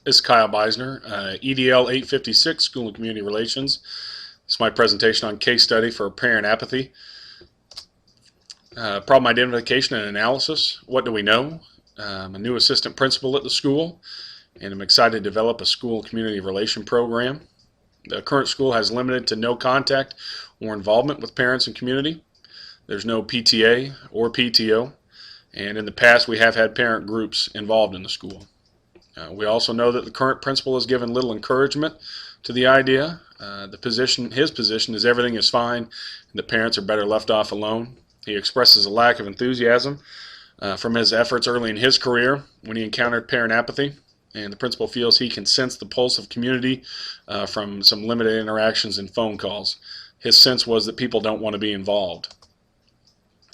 This is Kyle Beisner, EDL856, School and Community Relations. This is my presentation on case study for parent apathy. Problem identification and analysis. What do we know? I'm a new assistant principal at the school, and I'm excited to develop a school and community relation program. The current school has limited to no contact or involvement with parents and community. There's no PTA or PTO, and in the past we have had parent groups involved in the school. We also know that the current principal has given little encouragement to the idea. His position is everything is fine and the parents are better left off alone. He expresses a lack of enthusiasm from his efforts early in his career when he encountered parent apathy, and the principal feels he can sense the pulse of community from some limited interactions and phone calls. His sense was that people don't want to be involved.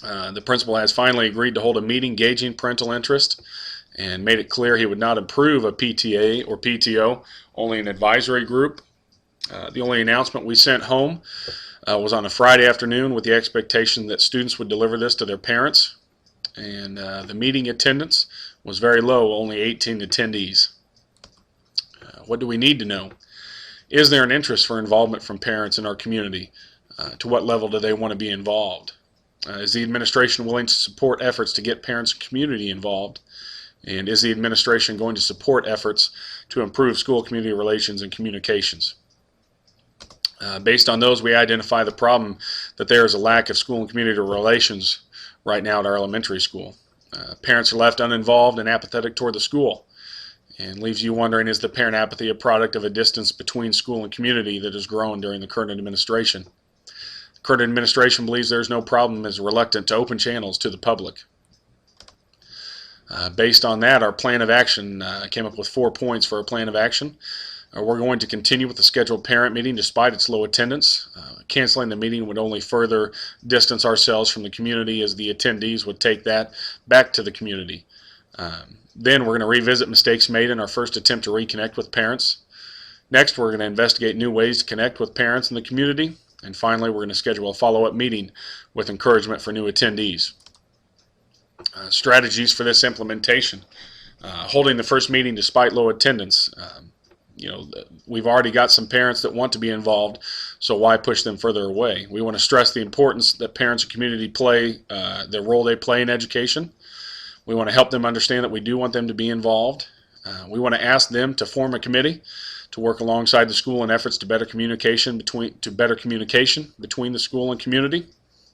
The principal has finally agreed to hold a meeting gauging parental interest and made it clear he would not approve a PTA or PTO, only an advisory group. The only announcement we sent home was on a Friday afternoon with the expectation that students would deliver this to their parents, and the meeting attendance was very low, only 18 attendees. What do we need to know? Is there an interest for involvement from parents in our community? To what level do they want to be involved? Is the administration willing to support efforts to get parents and community involved? And is the administration going to support efforts to improve school community relations and communications? Based on those, we identify the problem that there is a lack of school and community relations right now at our elementary school. Parents are left uninvolved and apathetic toward the school, and leaves you wondering, is the parent apathy a product of a distance between school and community that has grown during the current administration? The current administration believes there is no problem and is reluctant to open channels to the public. Based on that, our plan of action came up with 4 points for our plan of action. We're going to continue with the scheduled parent meeting despite its low attendance. Canceling the meeting would only further distance ourselves from the community, as the attendees would take that back to the community. Then we're going to revisit mistakes made in our first attempt to reconnect with parents. Next, we're going to investigate new ways to connect with parents in the community. And finally, we're going to schedule a follow-up meeting with encouragement for new attendees. Strategies for this implementation. Holding the first meeting despite low attendance. We've already got some parents that want to be involved, so why push them further away? We want to stress the importance that parents and community play, the role they play in education. We want to help them understand that we do want them to be involved. We want to ask them to form a committee to work alongside the school in efforts to better communication between the school and community.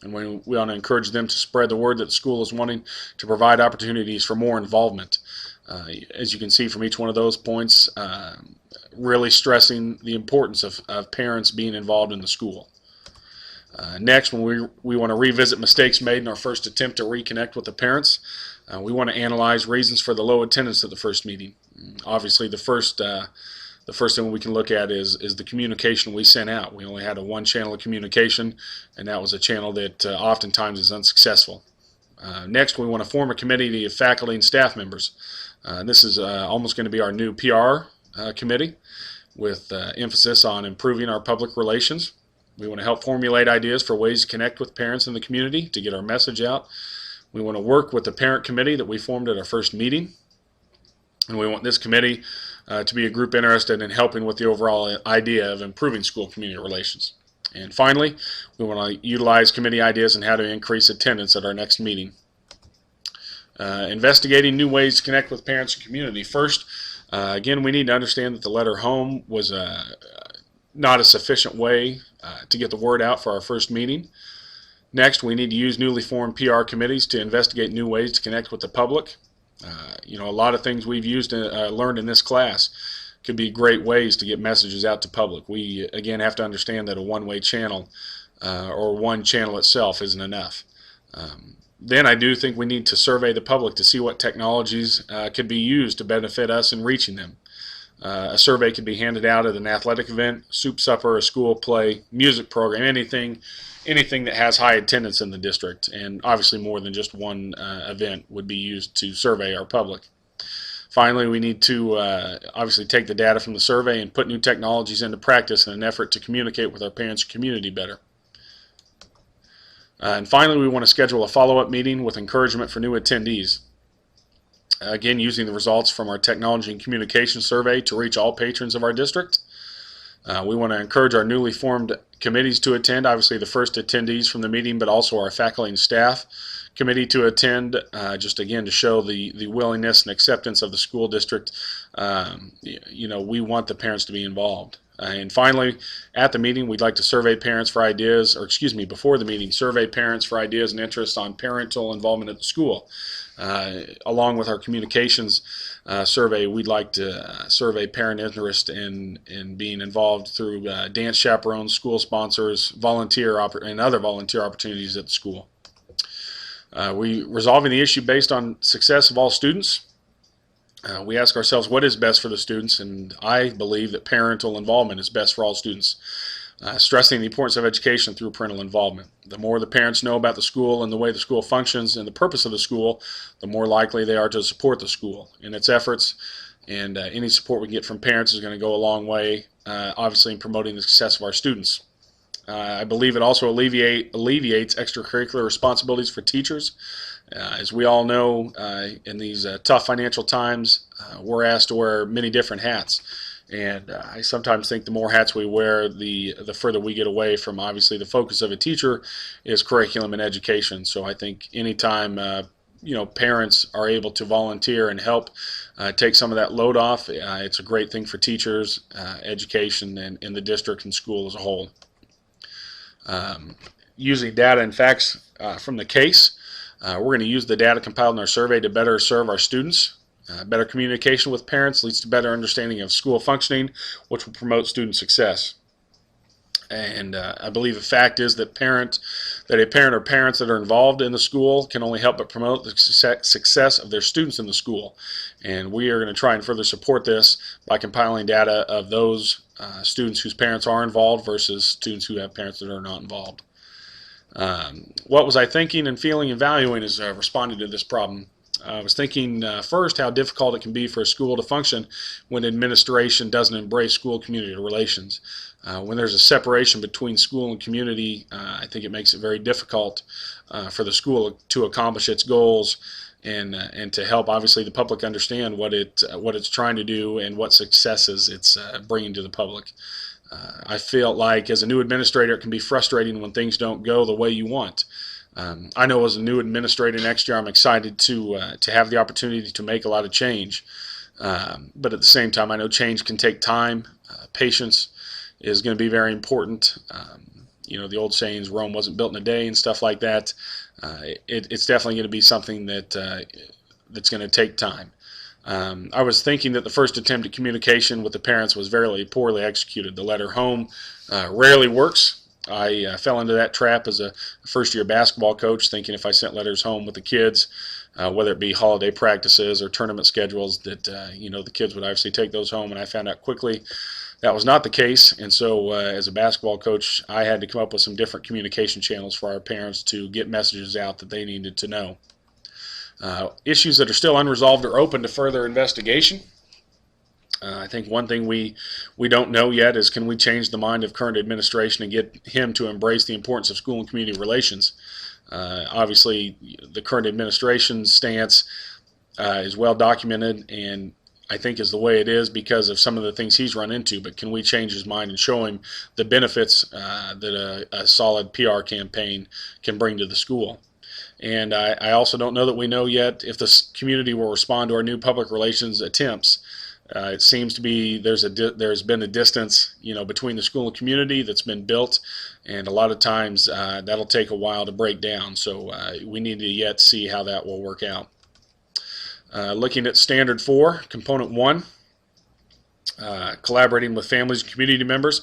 And we want to encourage them to spread the word that the school is wanting to provide opportunities for more involvement. As you can see from each one of those points, really stressing the importance of parents being involved in the school. Next, when we want to revisit mistakes made in our first attempt to reconnect with the parents, we want to analyze reasons for the low attendance at the first meeting. Obviously, the first thing we can look at is the communication we sent out. We only had a one channel of communication, and that was a channel that oftentimes is unsuccessful. Next, we want to form a committee of faculty and staff members. This is almost going to be our new PR committee, with emphasis on improving our public relations. We want to help formulate ideas for ways to connect with parents in the community to get our message out. We want to work with the parent committee that we formed at our first meeting, and we want this committee to be a group interested in helping with the overall idea of improving school community relations. And finally, we want to utilize committee ideas on how to increase attendance at our next meeting. Investigating new ways to connect with parents and community. First, again, we need to understand that the letter home was not a sufficient way to get the word out for our first meeting. Next, we need to use newly formed PR committees to investigate new ways to connect with the public. A lot of things we've learned in this class could be great ways to get messages out to public. We, again, have to understand that a one-way channel or one channel itself isn't enough. Then I do think we need to survey the public to see what technologies could be used to benefit us in reaching them. A survey could be handed out at an athletic event, soup supper, a school play, music program, anything that has high attendance in the district, and obviously more than just one event would be used to survey our public. Finally, we need to obviously take the data from the survey and put new technologies into practice in an effort to communicate with our parents and community better. And finally, we want to schedule a follow-up meeting with encouragement for new attendees. Again, using the results from our technology and communication survey to reach all patrons of our district. We want to encourage our newly formed committees to attend, obviously the first attendees from the meeting, but also our faculty and staff committee to attend, just again to show the willingness and acceptance of the school district. We want the parents to be involved. And finally, at the meeting, we'd like to survey parents for ideas, or excuse me, before the meeting, survey parents for ideas and interests on parental involvement at the school. Along with our communications survey, we'd like to survey parent interest in being involved through dance chaperones, school sponsors, and other volunteer opportunities at the school. We resolving the issue based on success of all students. We ask ourselves what is best for the students, and I believe that parental involvement is best for all students. Stressing the importance of education through parental involvement. The more the parents know about the school and the way the school functions and the purpose of the school, the more likely they are to support the school in its efforts. And any support we can get from parents is going to go a long way, obviously, in promoting the success of our students. I believe it also alleviates extracurricular responsibilities for teachers. As we all know, in these tough financial times, we're asked to wear many different hats. And I sometimes think the more hats we wear, the further we get away from, obviously, the focus of a teacher is curriculum and education. So I think anytime parents are able to volunteer and help take some of that load off, it's a great thing for teachers, education, and in the district and school as a whole. Using data and facts from the case, we're going to use the data compiled in our survey to better serve our students. Better communication with parents leads to better understanding of school functioning, which will promote student success. And I believe the fact is that a parent or parents that are involved in the school can only help but promote the success of their students in the school. And we are going to try and further support this by compiling data of those students whose parents are involved versus students who have parents that are not involved. What was I thinking and feeling and valuing as I responded to this problem? I was thinking first how difficult it can be for a school to function when administration doesn't embrace school-community relations. When there's a separation between school and community, I think it makes it very difficult for the school to accomplish its goals and to help, obviously, the public understand what it's trying to do and what successes it's bringing to the public. I feel like as a new administrator, it can be frustrating when things don't go the way you want. I know as a new administrator next year, I'm excited to have the opportunity to make a lot of change. But at the same time, I know change can take time. Patience is going to be very important. The old sayings, Rome wasn't built in a day and stuff like that. It's definitely going to be something that's going to take time. I was thinking that the first attempt at communication with the parents was very poorly executed. The letter home rarely works. I fell into that trap as a first-year basketball coach, thinking if I sent letters home with the kids, whether it be holiday practices or tournament schedules, that the kids would obviously take those home. And I found out quickly that was not the case. And so as a basketball coach, I had to come up with some different communication channels for our parents to get messages out that they needed to know. Issues that are still unresolved are open to further investigation. I think one thing we don't know yet is, can we change the mind of current administration and get him to embrace the importance of school and community relations? Obviously, the current administration's stance is well documented and I think is the way it is because of some of the things he's run into, but can we change his mind and show him the benefits that a solid PR campaign can bring to the school? And I also don't know that we know yet if the community will respond to our new public relations attempts. It seems to be there's been a distance, between the school and community that's been built, and a lot of times that'll take a while to break down. So we need to yet see how that will work out. Looking at Standard 4, Component 1, collaborating with families and community members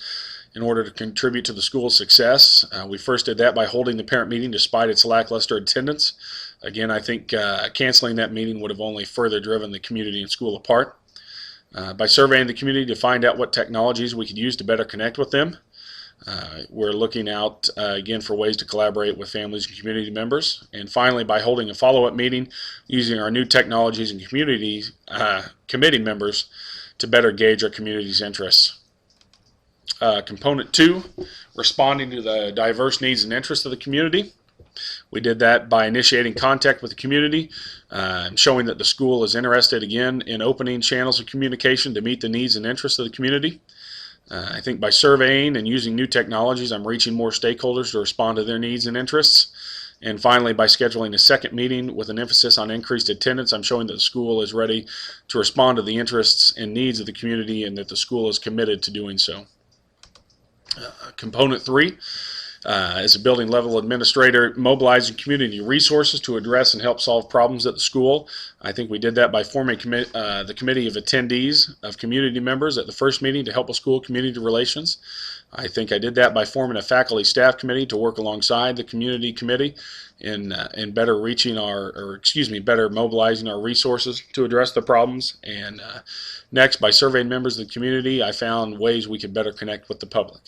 in order to contribute to the school's success. We first did that by holding the parent meeting despite its lackluster attendance. Again, I think canceling that meeting would have only further driven the community and school apart. By surveying the community to find out what technologies we could use to better connect with them. We're looking out, again, for ways to collaborate with families and community members. And finally, by holding a follow-up meeting using our new technologies and committee members to better gauge our community's interests. Component 2, responding to the diverse needs and interests of the community. We did that by initiating contact with the community, showing that the school is interested again in opening channels of communication to meet the needs and interests of the community. I think by surveying and using new technologies, I'm reaching more stakeholders to respond to their needs and interests. And finally, by scheduling a second meeting with an emphasis on increased attendance, I'm showing that the school is ready to respond to the interests and needs of the community and that the school is committed to doing so. Component 3. As a building level administrator, mobilizing community resources to address and help solve problems at the school. I think we did that by forming the committee of attendees of community members at the first meeting to help with school community relations. I think I did that by forming a faculty staff committee to work alongside the community committee in better mobilizing our resources to address the problems. And next, by surveying members of the community, I found ways we could better connect with the public.